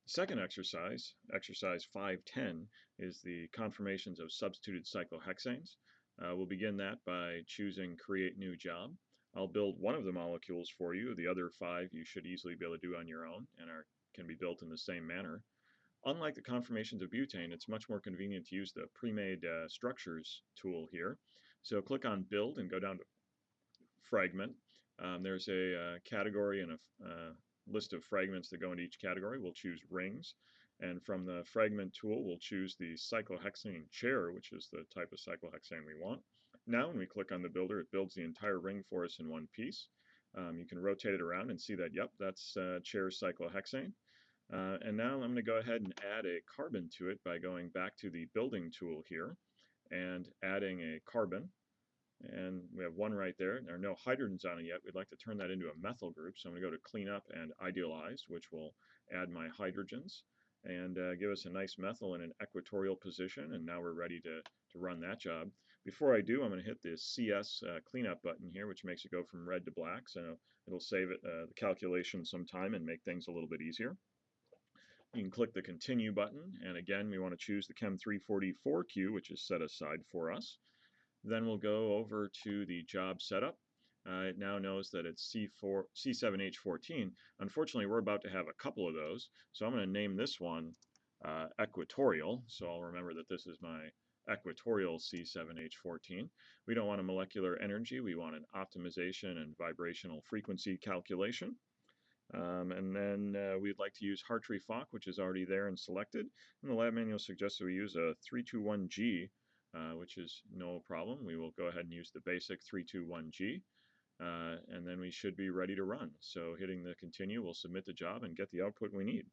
Second exercise, exercise 5.10, is the conformations of substituted cyclohexanes. We'll begin that by choosing Create New Job. I'll build one of the molecules for you. The other five you should easily be able to do on your own and can be built in the same manner. Unlike the conformations of butane, it's much more convenient to use the pre-made structures tool here. So click on Build and go down to Fragment. There's a category and a list of fragments that go into each category. We'll choose rings. And from the fragment tool, we'll choose the cyclohexane chair, which is the type of cyclohexane we want. Now, when we click on the builder, it builds the entire ring for us in one piece. You can rotate it around and see that, yep, that's chair cyclohexane. And now I'm going to go ahead and add a carbon to it by going back to the building tool here and adding a carbon. And we have one right there. There are no hydrogens on it yet. We'd like to turn that into a methyl group. So I'm going to go to Clean Up and Idealize, which will add my hydrogens and give us a nice methyl in an equatorial position. And now we're ready to run that job. Before I do, I'm going to hit the CS cleanup button here, which makes it go from red to black. So it'll save it, the calculation some time and make things a little bit easier. You can click the Continue button. And again, we want to choose the Chem 344Q, which is set aside for us. Then we'll go over to the job setup. It now knows that it's C7H14. Unfortunately, we're about to have a couple of those, so I'm going to name this one equatorial, so I'll remember that this is my equatorial C7H14. We don't want a molecular energy, we want an optimization and vibrational frequency calculation. And then we'd like to use Hartree-Fock, which is already there and selected. And the lab manual suggests that we use a 321G, which is no problem. We will go ahead and use the basic 321G, and then we should be ready to run. So hitting the continue will submit the job and get the output we need.